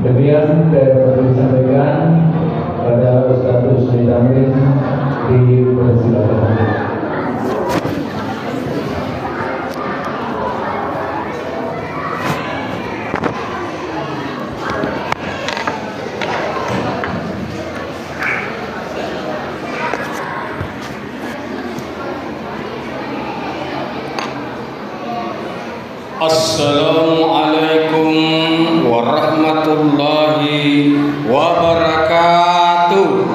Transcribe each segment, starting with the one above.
Demikian saya disampaikan pada Ustaz Husni Tamrin, dipersilakan. Assalamualaikum warahmatullahi wabarakatuh.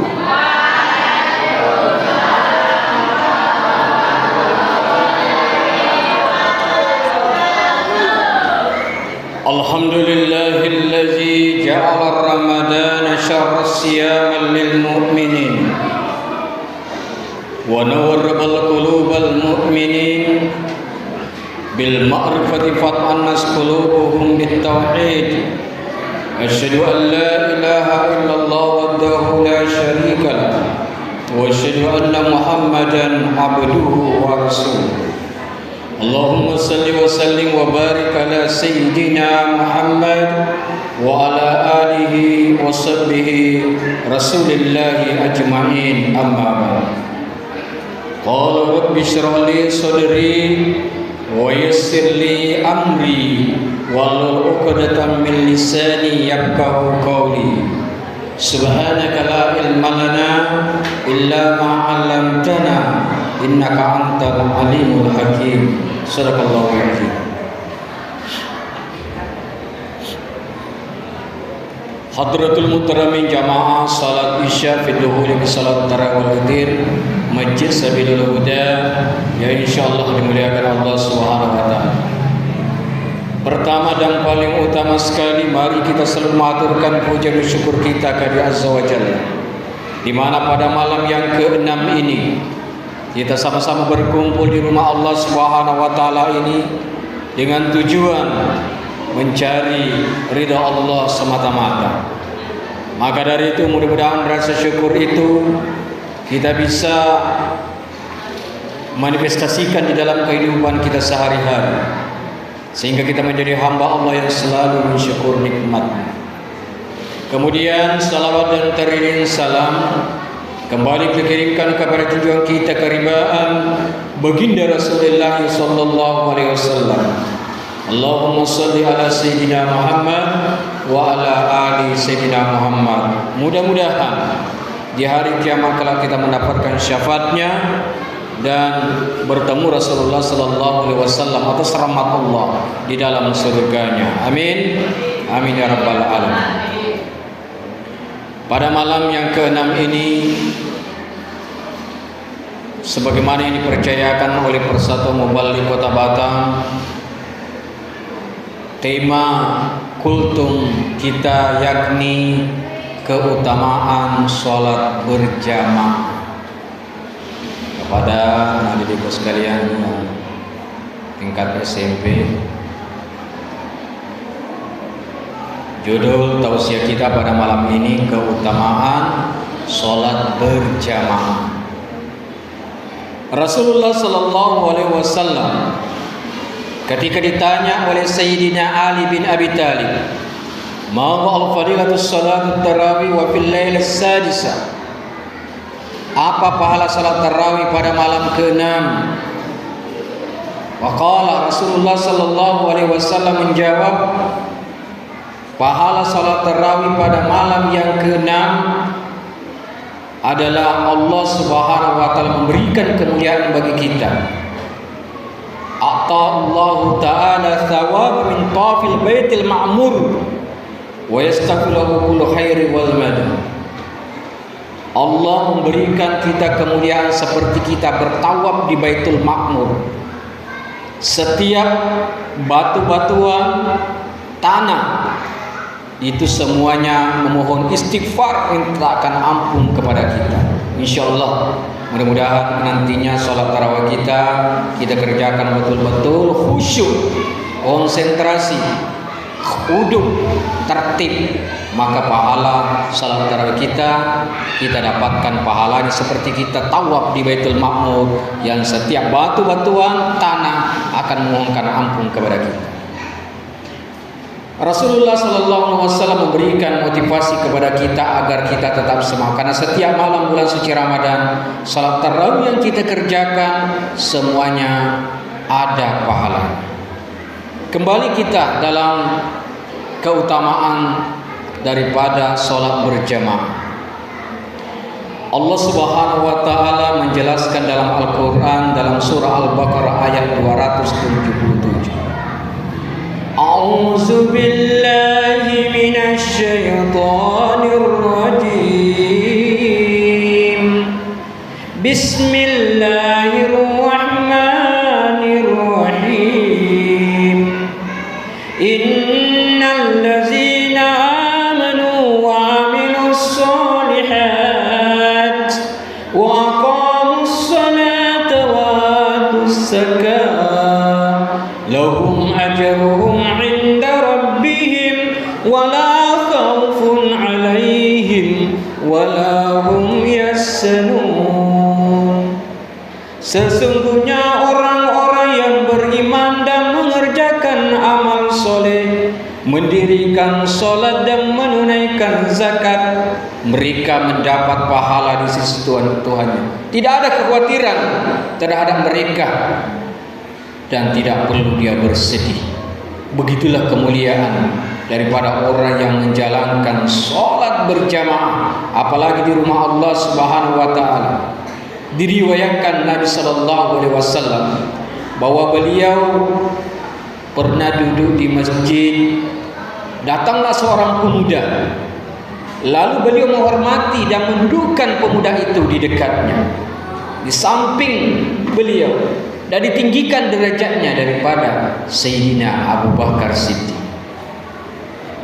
Alhamdulillahillazi ja'ala Ramadana syahra siyaman lil mu'minin wa nawwara qulubal mu'minin bil ma'rifati fat'an nas qulubuhum bit tauhid. Asyhadu an la ilaha illallah wahdahu la syarika lah wa asyhadu anna Muhammadan abduhu wa rasuluh. Allahumma salli wa sallim wa barik ala sayyidina Muhammad wa ala alihi wa sahbihi rasulillahi ajma'in, amma ba'd. Qala rabbi shrah li sadri wa yassir li amri wahlul 'uqdatam min lisani yafqahu qawli. Subhanaka la ilma lana illa ma 'allamtana innaka antal alimul hakim. Sadaqallahu alazim. Hadratul muhtaramin jamaah salat isya fi dhuhuri bi salat tarawih witir Masjid Sabilul Huda yang insyaallah dimuliakan Allah Subhanahu wa taala. Pertama dan paling utama sekali, mari kita selalu mengaturkan puja dan syukur kita kepada Azza wa Jalla, di mana pada malam yang ke-6 ini kita sama-sama berkumpul di rumah Allah Subhanahu wa taala ini dengan tujuan mencari ridha Allah semata-mata. Maka dari itu mudah-mudahan rasa syukur itu kita bisa manifestasikan di dalam kehidupan kita sehari-hari, sehingga kita menjadi hamba Allah yang selalu mensyukur nikmat. Kemudian salawat dan teriring salam kembali dikirimkan kepada junjungan kita keribaan baginda Rasulullah sallallahu alaihi wasallam. Allahumma salli ala sayyidina Muhammad wa ala ali sayyidina Muhammad. Mudah-mudahan di hari kiamat kelak kita mendapatkan syafaatnya dan bertemu Rasulullah sallallahu alaihi wasallam atas rahmat Allah di dalam surganya. Amin. Amin ya rabbal alamin. Pada malam yang ke-6 ini, sebagaimana yang dipercayakan oleh Persatuan Muballigh Kota Batam, tema kultum kita yakni keutamaan sholat berjamaah. Kepada anak didikku sekalian yang tingkat SMP, judul tausiah kita pada malam ini keutamaan sholat berjamaah. Rasulullah sallallahu alaihi wasallam ketika ditanya oleh Sayyidina Ali bin Abi Thalib, "Ma al-fadilatus salat tarawih wa fil lail as-sadisa?" Apa pahala salat tarawih pada malam ke-6? Waqala Rasulullah sallallahu alaihi wasallam menjawab, pahala salat tarawih pada malam yang ke-6 adalah Allah Subhanahu wa taala memberikan kemuliaan bagi kita. Ata'allahu ta'ala thawab min tafil baitil ma'mur wa yastaghfiru kullu khairi wal madad. Allah memberikan kita kemuliaan seperti kita bertawaf di Baitul Ma'mur. Setiap batu-batuan, tanah, itu semuanya memohon istighfar, mintakan ampun kepada kita. Insyaallah mudah-mudahan nantinya sholat tarawih kita kerjakan betul-betul khusyuk, konsentrasi, uduk, tertib, maka pahala sholat tarawih kita dapatkan pahalanya seperti kita tawaf di Baitul Ma'mur yang setiap batu-batuan tanah akan memohonkan ampun kepada kita. Rasulullah Sallallahu Alaihi Wasallam memberikan motivasi kepada kita agar kita tetap semangat, karena setiap malam bulan suci Ramadan, salat tarawih yang kita kerjakan semuanya ada pahala. Kembali kita dalam keutamaan daripada salat berjamaah. Allah Subhanahu wa taala menjelaskan dalam Al-Qur'an dalam surah Al-Baqarah ayat 277. A'udzu billahi minasy syaithanir rajim. Bismillahirrahmanirrahim. Innal ladzina amanu wa 'amilus shalihat wa aqamus salata wa atus zakata lahum ajruhum 'inda rabbihim wa la khaufun 'alaihim wa la hum yahzanun. Sesungguhnya orang-orang yang beriman dan mengerjakan amal soleh, mendirikan sholat dan menunaikan zakat, mereka mendapat pahala di sisi Tuhannya. Tidak ada kekhawatiran terhadap mereka dan tidak perlu dia bersedih. Begitulah kemuliaan daripada orang yang menjalankan sholat berjamaah, apalagi di rumah Allah Subhanahu wa taala. Diriwayatkan Nabi Sallallahu Alaihi Wasallam bahwa beliau pernah duduk di masjid. Datanglah seorang pemuda, lalu beliau menghormati dan mendudukkan pemuda itu di dekatnya, di samping beliau, dan ditinggikan derajatnya daripada Sayyidina Abu Bakar Siddiq.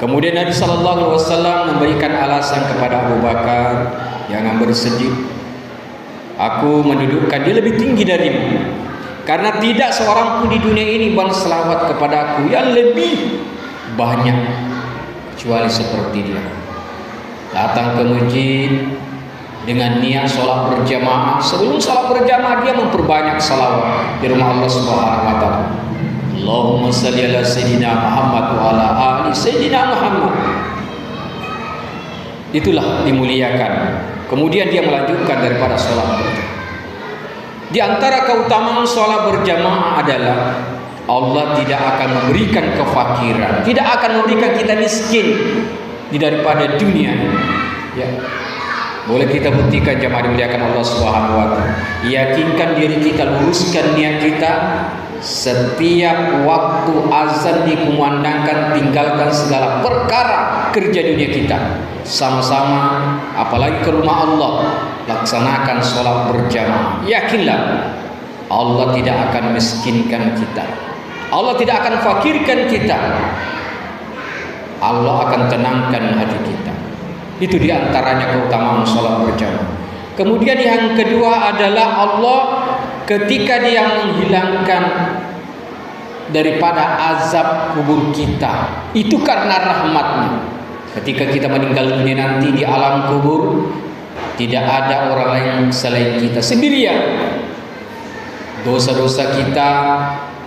Kemudian Nabi Sallallahu Alaihi Wasallam memberikan alasan kepada Abu Bakar, jangan bersedih, aku mendudukkan dia lebih tinggi darimu, karena tidak seorang pun di dunia ini berselawat kepada aku yang lebih banyak kecuali seperti dia. Datang ke masjid dengan niat sholat berjamaah. Sebelum sholat berjamaah dia memperbanyak salawat di rumah Allah Subhanahu wa taala. Allahumma shalli ala sayyidina Muhammad wa ala ali sayyidina Muhammad. Itulah dimuliakan. Kemudian dia melanjutkan daripada sholat berjamaah. Di antara keutamaan sholat berjamaah adalah Allah tidak akan memberikan kefakiran, tidak akan memberikan kita miskin di daripada dunia. Ya, boleh kita buktikan jemaah dimuliakan Allah Subhanahu wa taala. Yakinkan diri kita, luruskan niat kita. Setiap waktu azan dikumandangkan, tinggalkan segala perkara kerja dunia kita. Sama-sama, apalagi ke rumah Allah, laksanakan sholat berjamaah. Yakinlah Allah tidak akan miskinkan kita, Allah tidak akan fakirkan kita, Allah akan tenangkan hati kita. Itu diantaranya keutamaan sholat berjamaah. Kemudian yang kedua adalah Allah ketika dia menghilangkan daripada azab kubur kita, itu karena rahmatnya. Ketika kita meninggal dunia nanti di alam kubur, tidak ada orang lain selain kita, sendirian. Dosa-dosa kita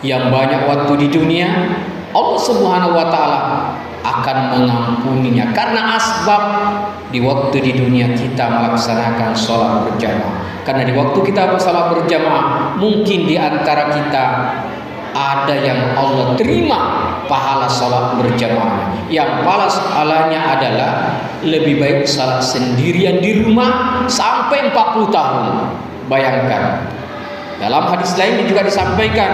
yang banyak waktu di dunia, Allah Subhanahu wa taala akan mengampuninya karena asbab di waktu di dunia kita melaksanakan sholat berjamaah. Karena di waktu kita sholat berjamaah, mungkin di antara kita ada yang Allah terima pahala sholat berjamaah. Yang pahalanya adalah lebih baik sholat sendirian di rumah sampai 40 tahun. Bayangkan. Dalam hadis lain juga disampaikan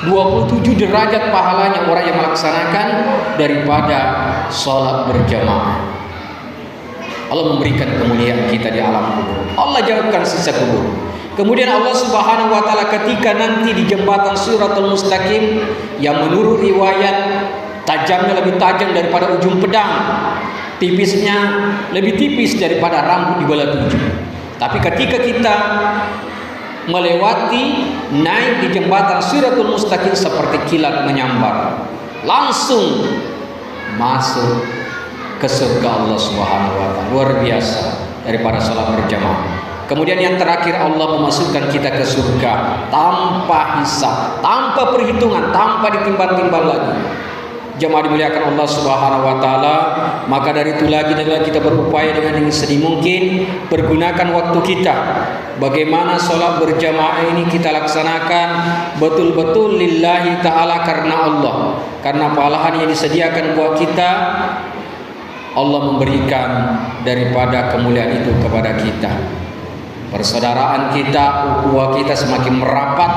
27 derajat pahalanya orang yang melaksanakan daripada sholat berjamaah. Allah memberikan kemuliaan kita di alam kubur. Allah jawabkan sisa kubur. Kemudian Allah Subhanahu wa taala ketika nanti di jembatan Shiratal Mustaqim, yang menurut riwayat tajamnya lebih tajam daripada ujung pedang, tipisnya lebih tipis daripada rambut di bala tujuh. Tapi ketika kita melewati, naik di jembatan Shiratal Mustaqim seperti kilat menyambar, langsung masuk ke surga Allah Subhanahu wa taala. Luar biasa daripada salat berjamaah. Kemudian yang terakhir, Allah memasukkan kita ke surga tanpa hisab, tanpa perhitungan, tanpa ditimbang-timbang lagi. jemaah dimuliakan Allah Subhanahu wa taala, maka dari itu lagi adalah kita berupaya dengan yang sedini mungkin pergunakan waktu kita. Bagaimana sholat berjamaah ini kita laksanakan betul-betul lillahi ta'ala, karena Allah, karena pahala yang disediakan buat kita, Allah memberikan daripada kemuliaan itu kepada kita. Persaudaraan kita, ukhuwah kita semakin merapat,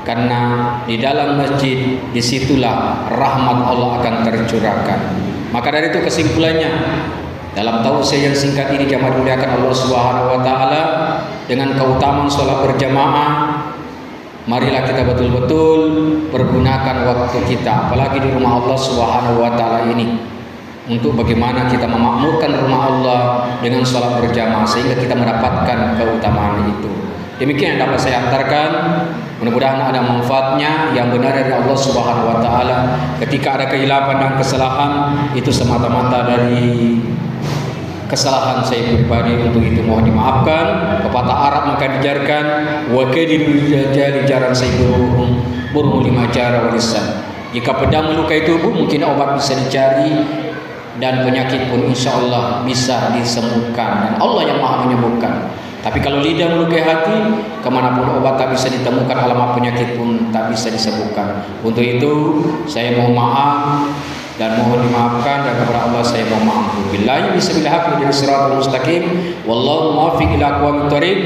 karena di dalam masjid disitulah rahmat Allah akan tercurahkan. Maka dari itu kesimpulannya, dalam tausiah yang singkat ini jamaah dimuliakan Allah Subhanahu wa taala, dengan keutamaan sholat berjamaah, marilah kita betul-betul pergunakan waktu kita, apalagi di rumah Allah Subhanahu wa taala ini, untuk bagaimana kita memakmurkan rumah Allah dengan sholat berjamaah sehingga kita mendapatkan keutamaan itu. Demikian yang dapat saya antarkan. Mudah-mudahan ada manfaatnya yang benar dari Allah Subhanahu wa taala. Ketika ada kehilapan dan kesalahan, itu semata-mata dari kesalahan saya pribadi, untuk itu mohon dimaafkan. Pepatah Arab maka dijarkan, wa kadiru jali jaran sayyiduhum burung lima jara walisan. Jika pedang melukai tubuh, mungkin obat bisa dicari, dan penyakit pun insya Allah bisa disembuhkan, dan Allah yang maha menyembuhkan. Tapi kalau lidah melukai hati, kemanapun obat tak bisa ditemukan, alamat penyakit pun tak bisa disembuhkan. Untuk itu saya mohon maaf dan mohon dimaafkan, dan kepada Allah saya mohon maaf. Billahi bismillahirrahmanirrahim. Wallahu muwaffiq ila aqwamit thoriq.